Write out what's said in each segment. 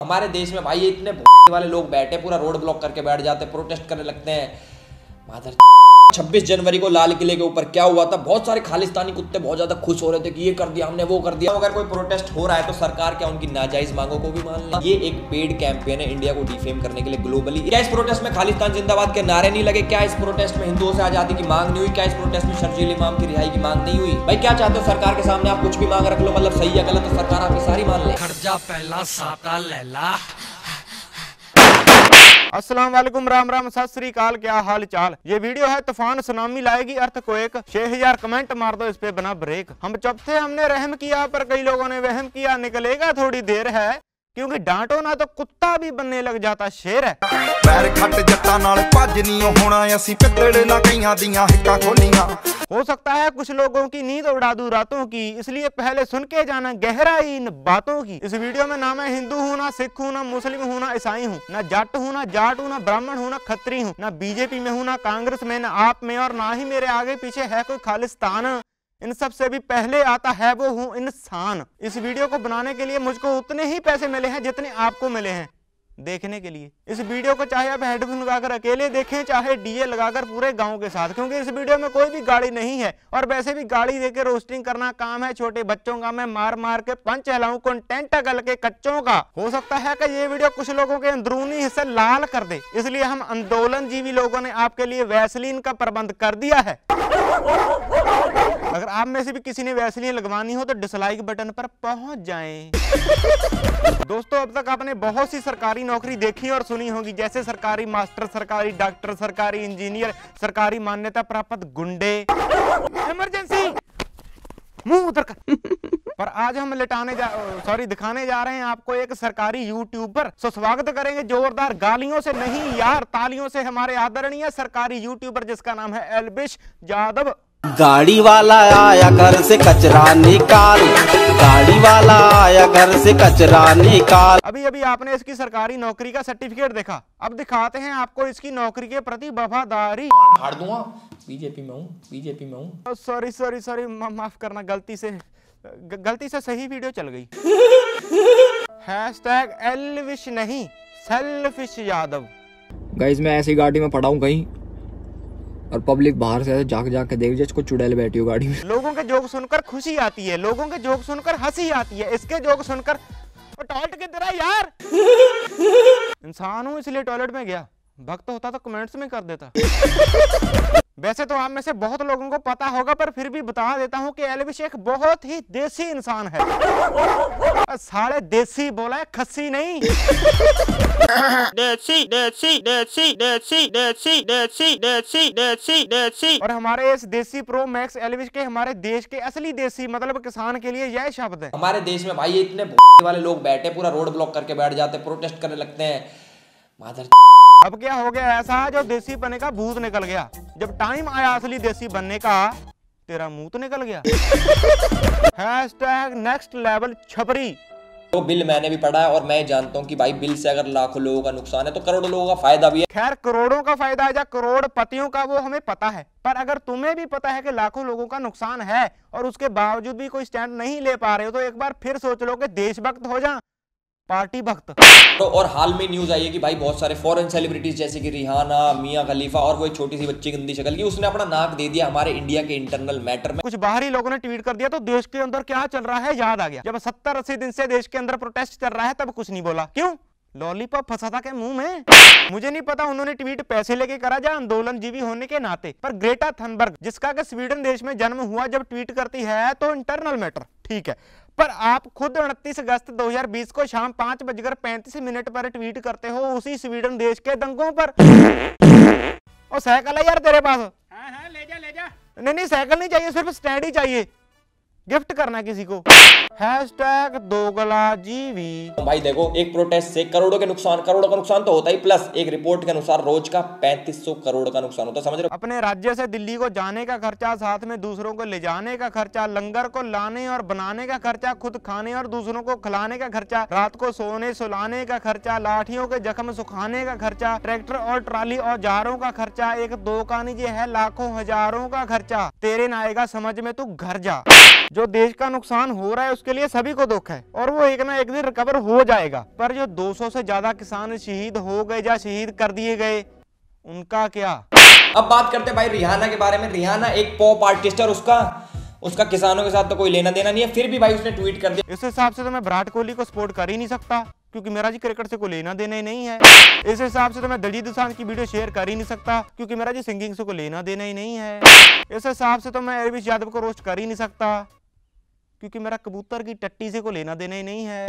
हमारे देश में भाई इतने वाले लोग बैठे पूरा रोड ब्लॉक करके बैठ जाते, प्रोटेस्ट करने लगते हैं। मादर 26 जनवरी को लाल किले के ऊपर क्या हुआ था, बहुत सारे खालिस्तानी कुत्ते बहुत ज्यादा खुश हो रहे थे कि ये कर दिया हमने, वो कर दिया। अगर कोई प्रोटेस्ट हो रहा है तो सरकार क्या उनकी नाजायज मांगों को भी मान ले? ये एक पेड कैंपेन है इंडिया को डिफेम करने के लिए ग्लोबली। क्या इस प्रोटेस्ट में खालिस्तान जिंदाबाद के नारे नहीं लगे? क्या इस प्रोटेस्ट में हिंदुओं से आजादी की मांग नहीं हुई? क्या इस प्रोटेस्ट में शर्जील इमाम की रिहाई की मांग नहीं हुई? भाई क्या चाहते हो सरकार के सामने आप कुछ भी मांग रख लो, मतलब सही है गलत तो सरकार आपकी सारी मान ले। खर्चा पहला साता लैला। अस्सलाम वालेकुम, राम राम, सत श्री अकाल, क्या हाल चाल। ये वीडियो है तूफान सुनामी लाएगी अर्थ को एक 6000 कमेंट मार दो इस पे बिना ब्रेक। हम चुप थे, हमने रहम किया, पर कई लोगों ने वहम किया। निकलेगा थोड़ी देर है, क्योंकि डांटो ना तो कुत्ता भी बनने लग जाता शेर है। पैर खट जट्टा नाल भज नहीं होना, असीं पित्तड़ ना कईयां दियां हिक्कां खोलियां। हो सकता है कुछ लोगों की नींद उड़ा दूं रातों की, इसलिए पहले सुन के जाना गहराई इन बातों की। इस वीडियो में ना मैं हिंदू हूँ, ना सिख हूँ, ना मुस्लिम हूँ, ना ईसाई हूँ, ना जट हूँ, ना जाट हूँ, ना ब्राह्मण हूँ, ना खत्री हूँ, ना बीजेपी में हूँ, ना कांग्रेस में, ना आप में, और ना ही मेरे आगे पीछे है कोई खालिस्तान। इन सब से भी पहले आता है वो हूँ इंसान। इस वीडियो को बनाने के लिए मुझको उतने ही पैसे मिले हैं जितने आपको मिले हैं देखने के लिए। इस वीडियो को चाहे आप हेडफोन लगाकर अकेले देखें, चाहे डीजे लगाकर पूरे गांव के साथ, क्योंकि इस वीडियो में कोई भी गाड़ी नहीं है। और वैसे भी गाड़ी देकर रोस्टिंग करना काम है छोटे बच्चों का। मैं मार मार के पंच हिलाऊं कंटेंट अगल के कच्चों का। हो सकता है कि ये वीडियो कुछ लोगों के अंदरूनी हिस्से लाल कर दे, इसलिए हम आंदोलन जीवी लोगों ने आपके लिए वैसलीन का प्रबंध कर दिया है। अगर आप में से भी किसी ने वैसलीन लगवानी हो तो डिसलाइक बटन पर पहुंच जाएं। दोस्तों, अब तक आपने बहुत सी सरकारी नौकरी देखी और सुनी होगी, जैसे सरकारी मास्टर, सरकारी डॉक्टर, सरकारी इंजीनियर, सरकारी मान्यता प्राप्त गुंडे। इमरजेंसी, मुंह उधर कर। पर आज हम दिखाने जा रहे हैं आपको एक सरकारी यूट्यूबर। सो स्वागत करेंगे जोरदार गालियों से नहीं यार, तालियों से, हमारे आदरणीय सरकारी यूट्यूबर जिसका नाम है एल्विश यादव। गाड़ी वाला आया घर से कचरा निकाल, गाड़ी वाला आया घर से कचरा निकाल। अभी अभी आपने इसकी सरकारी नौकरी का सर्टिफिकेट देखा, अब दिखाते हैं आपको इसकी नौकरी के प्रति वफादारी। फाड़ दूंगा, बीजेपी में हूँ, बीजेपी में हूँ। सॉरी, माफ करना, गलती से सही वीडियो चल गई। हैशटैग एल्विश नहीं, सेल्फिश यादव। गाइस, मैं ऐसी गाड़ी में पड़ा हूँ कहीं और पब्लिक बाहर से जाके देख जाए, चुड़ैल बैठी हो गाड़ी में। लोगों के जोक सुनकर खुशी आती है, लोगों के जोक सुनकर हंसी आती है, इसके जोक सुनकर टॉयलेट की तरह यार। इंसान हूँ इसलिए टॉयलेट में गया, भक्त होता तो कमेंट्स में कर देता। वैसे तो आप में से बहुत लोगों को पता होगा, पर फिर भी बता देता हूँ कि एल्विश एक बहुत ही देसी इंसान है। साले देसी बोला है, खस्सी नहीं। देसी देसी देसी देसी देसी देसी देसी देसी देसी। और हमारे इस देसी प्रो मैक्स एल्विश के, हमारे देश के असली देसी मतलब किसान के लिए यह शब्द है। हमारे देश में भाई इतने वाले लोग बैठे पूरा रोड ब्लॉक करके बैठ जाते, प्रोटेस्ट करने लगते हैं। मादर अब क्या हो गया ऐसा, जो देसी बनने का भूत निकल गया। जब टाइम आया असली देसी बनने का, तेरा मुंह तो निकल गया। हैशटैग नेक्स्ट लेवल छपरी। तो बिल मैंने भी पढ़ा है और मैं जानता हूँ कि भाई बिल से अगर लाखों लोगों का नुकसान है तो करोड़ों लोगों का फायदा भी है। खैर, करोड़ों का फायदा है या करोड़पतियों का, वो हमें पता है। पर अगर तुम्हें भी पता है कि लाखों लोगों का नुकसान है और उसके बावजूद भी कोई स्टैंड नहीं ले पा रहे हो, तो एक बार फिर सोच लो कि देशभक्त हो जा, पार्टी भक्त। तो और हाल में न्यूज आई है कि भाई बहुत सारे फॉरेन सेलिब्रिटीज जैसे कि रिहाना, मियां खलीफा और वो एक छोटी सी बच्ची गंदी शक्ल की, उसने अपना नाक दे दिया हमारे इंडिया के इंटरनल मैटर में। कुछ बाहरी लोगों ने ट्वीट कर दिया तो देश के अंदर क्या चल रहा है याद आ गया। जब 70-80 दिन से देश के अंदर प्रोटेस्ट चल रहा है तब कुछ नहीं बोला, क्यों? लॉलीपॉप फंसा था के मुंह में। मुझे नहीं पता उन्होंने ट्वीट पैसे लेके करा या आंदोलन जीवी होने के नाते, पर ग्रेटा थनबर्ग, जिसका कि स्वीडन देश में जन्म हुआ, जब ट्वीट करती है तो इंटरनल मैटर ठीक है, पर आप खुद 29 अगस्त 2020 को शाम 5:35 पर ट्वीट करते हो उसी स्वीडन देश के दंगों पर। और साइकिल है यार तेरे पास? हाँ, ले जा। नहीं, साइकिल नहीं चाहिए, सिर्फ स्टैंड ही चाहिए, गिफ्ट करना किसी को। हैशटैग दोगला जीवी। भाई देखो, एक प्रोटेस्ट से करोड़ों का नुकसान तो होता ही, प्लस एक रिपोर्ट के अनुसार रोज का 3500 करोड़ का नुकसान होता है, समझ रहे हो? अपने राज्य से दिल्ली को जाने का खर्चा, साथ में दूसरों को ले जाने का खर्चा, लंगर को लाने और बनाने का खर्चा, खुद खाने और दूसरों को खिलाने का खर्चा, रात को सोने सुलाने का खर्चा, लाठियों के जख्म सुखाने का खर्चा, ट्रैक्टर और ट्राली औजारों का खर्चा, एक दो का नहीं है लाखों हजारों का खर्चा। तेरे ना आएगा समझ में, तू घर जा। जो देश का नुकसान हो रहा है उसके लिए सभी को दुख है और वो एक ना एक दिन रिकवर हो जाएगा। पर जो 200 से ज्यादा किसान शहीद हो गए या शहीद कर दिए गए, उनका क्या? अब बात करते हैं भाई रिहाना के बारे में। रिहाना एक पॉप आर्टिस्ट है और उसका किसानों के साथ तो कोई लेना देना नहीं है, फिर भी भाई उसने ट्वीट कर दिया। इस हिसाब से तो मैं विराट कोहली को सपोर्ट कर ही नहीं सकता क्योंकि मेरा जी क्रिकेट से कोई लेना देना ही नहीं है। इस हिसाब से तो मैं दिलजीत दोसांझ की वीडियो शेयर कर ही नहीं सकता क्योंकि मेरा जी सिंगिंग से कोई लेना देना ही नहीं है। इस हिसाब से तो मैं अरविश यादव को रोस्ट कर ही नहीं सकता क्योंकि मेरा कबूतर की टट्टी से कोई लेना देना ही नहीं है।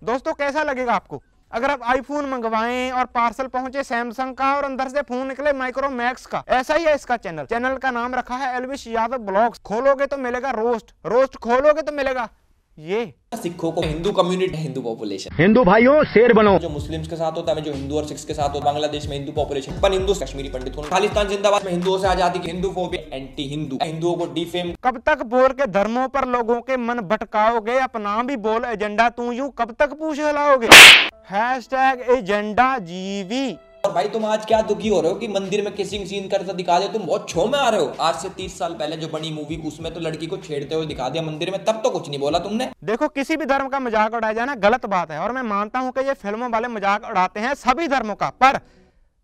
दोस्तों कैसा लगेगा आपको अगर आप आईफोन मंगवाएं और पार्सल पहुंचे सैमसंग का और अंदर से फोन निकले माइक्रोमैक्स का? ऐसा ही है इसका चैनल का नाम रखा है अरविश यादव ब्लॉग्स। खोलोगे तो मिलेगा रोस्ट खोलोगे तो मिलेगा ये। सिखों को हिंदू कम्युनिटी, हिंदू पॉपुलेशन, हिंदू भाइयों शेर बनो। जो मुस्लिम्स के साथ होता है, जो हिंदू और सिख्स के साथ होता है, बांग्लादेश में हिंदू पॉपुलेशन, अपन हिंदू कश्मीरी पंडित हूं, खालिस्तान जिंदाबाद में हिंदुओं से आजादी की, हिंदू फोबिया, एंटी हिंदू, हिंदुओं को डिफेम। कब तक बोल के धर्मों पर लोगों के मन भटकाओगे? अपना भी बोल एजेंडा तू यूं कब तक पूछ हिलाओगे? #एजेंडा जीवी। और भाई तुम आज क्या दुखी हो रहे हो कि मंदिर में किसिंग सीन करता दिखा दे? तुम बहुत छो में आ रहे हो। आज से 30 साल पहले जो बनी मूवी उसमें तो लड़की को छेड़ते हुए दिखा दिया मंदिर में, तब तो कुछ नहीं बोला तुमने। देखो किसी भी धर्म का मजाक उड़ाया जाना गलत बात है और मैं मानता हूं कि ये फिल्मों वाले मजाक उड़ाते हैं सभी धर्मों का। पर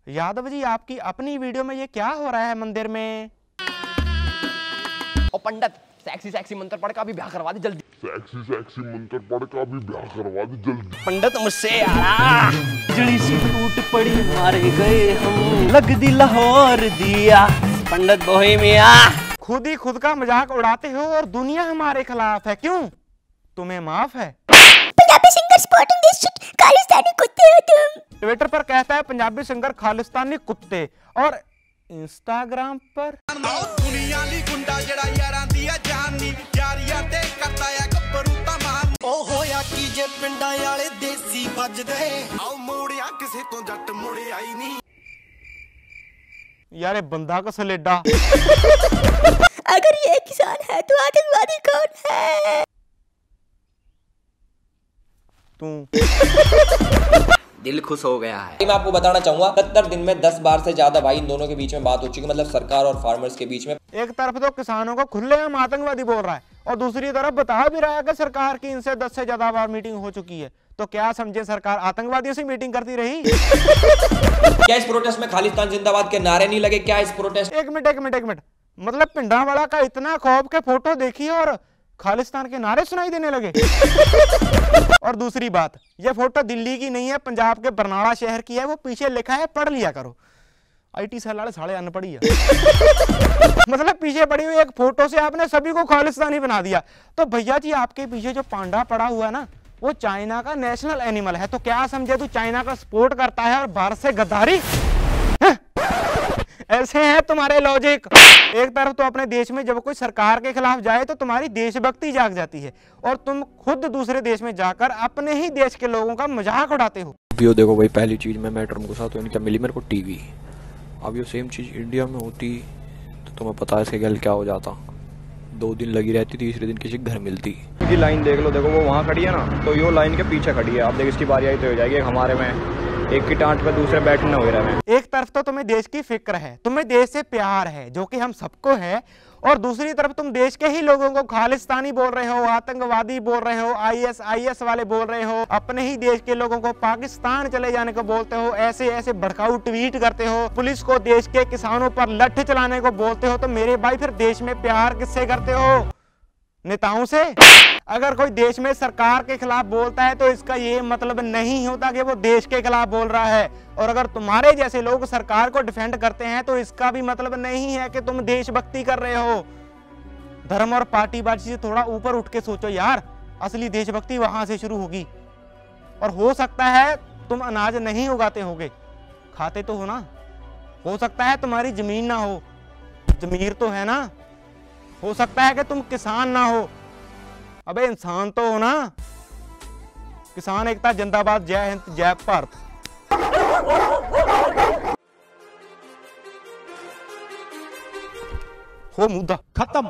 यादव जी आपकी अपनी वीडियो में ये क्या हो रहा है मंदिर में? ओ पंडित सेक्सी मंत्र पढ़ का भी ब्याह करवा दे जल्दी। सेक्सी मंत्र पढ़ का भी ब्याह करवा दे जल्दी। पंडित मुझसे यारा जड़ी सी टूट पड़ी मारे गए हम, लग दी लाहौर दिया पंडित बोहेमिया। खुद ही खुद का मजाक उड़ाते हो और दुनिया हमारे खिलाफ है। क्यों? तुम्हें माफ है? Punjabi singer sporting district Khalistani कुत्ते हो तुम। ट्विटर पर कहता है पंजाबी सिंगर खालिस्तानी कुत्ते और इंस्टाग्राम पर दुनिया ली गुंडा जड़ा यारां दी जानी यारियां ते करता है गब्बरू तमाम। ओ होया की जे पिंडां वाले देसी बजदे आओ मोड़िया किसे तो जट मुड़े आई नहीं। यार बंदा का सलेडा। अगर ये किसान है तो आतंकवादी कौन है? तू। दिल खुश हो गया है। मैं आपको बताना चाहूंगा 70 दिन में 10 बार से ज्यादा भाई इन दोनों के बीच में बात हो चुकी है, मतलब सरकार और फार्मर्स के बीच में। एक तरफ तो किसानों को खुलेआम आतंकवादी बोल रहा है और दूसरी तरफ बता भी रहा है कि सरकार की इनसे 10 से ज्यादा बार मीटिंग हो चुकी है। तो क्या समझे सरकार आतंकवादियों से मीटिंग करती रही? क्या इस प्रोटेस्ट में खालिस्तान जिंदाबाद के नारे नहीं लगे? क्या इस प्रोटेस्ट एक मिनट मतलब पिंडावाला का इतना खौफ के फोटो देखी और खालिस्तान के नारे सुनाई देने लगे। और दूसरी बात, ये फोटो दिल्ली की नहीं है, पंजाब के बरनाला शहर की है। वो पीछे लिखा है पढ़ लिया करो। IT साल वाले साले अनपढ़ी है। मतलब पीछे पड़ी हुई एक फोटो से आपने सभी को खालिस्तानी बना दिया। तो भैया जी आपके पीछे जो पांडा पड़ा हुआ है ना, वो चाइना का नेशनल एनिमल है। तो क्या समझे तू चाइना का सपोर्ट करता है और भारत से गद्दारी? ऐसे हैं तुम्हारे लॉजिक। एक तरफ तो अपने देश में जब कोई सरकार के खिलाफ जाए तो तुम्हारी देशभक्ति जाग जाती है और तुम खुद दूसरे देश में जाकर अपने ही देश के लोगों का मजाक उड़ाते हो। वीडियो देखो भाई, पहली चीज मैं मेट्रो में घुसा तो इनका मिली मेरे को टीवी। अब ये सेम चीज इंडिया में होती तो तुम्हें पता है इसके गल क्या हो जाता। 2 दिन लगी रहती, तीसरे दिन किसी घर मिलती। की लाइन देख लो, देखो वो वहाँ खड़ी है ना, तो यो लाइन के पीछे खड़ी है। आप देखो इसकी बारी आई तो हो जाएगी। हमारे में एक की टांट पे दूसरे बैठने हो रहे हैं। एक तरफ तो तुम्हें देश की फिक्र है, तुम्हें देश से प्यार है जो कि हम सबको है, और दूसरी तरफ तुम देश के ही लोगों को खालिस्तानी बोल रहे हो, आतंकवादी बोल रहे हो, IS वाले बोल रहे हो, अपने ही देश के लोगों को पाकिस्तान चले जाने को बोलते हो, ऐसे भड़काऊ ट्वीट करते हो, पुलिस को देश के किसानों पर लठ चलाने को बोलते हो। तो मेरे भाई फिर देश में प्यार किससे करते हो? नेताओं से। अगर कोई देश में सरकार के खिलाफ बोलता है तो इसका ये मतलब नहीं होता कि वो देश के खिलाफ बोल रहा है, और अगर तुम्हारे जैसे लोग सरकार को डिफेंड करते हैं तो इसका भी मतलब नहीं है कि तुम देशभक्ति कर रहे हो। धर्म और पार्टीबाजी से थोड़ा ऊपर उठ के सोचो यार, असली देशभक्ति वहां से शुरू होगी। और हो सकता है तुम अनाज नहीं उगाते होगे, खाते तो हो ना। हो सकता है तुम्हारी जमीन ना हो, जमीर तो है ना। हो सकता है कि तुम किसान ना हो, अबे इंसान तो हो ना। किसान एकता जिंदाबाद, जय हिंद जय भारत। हो मुद्दा खत्म।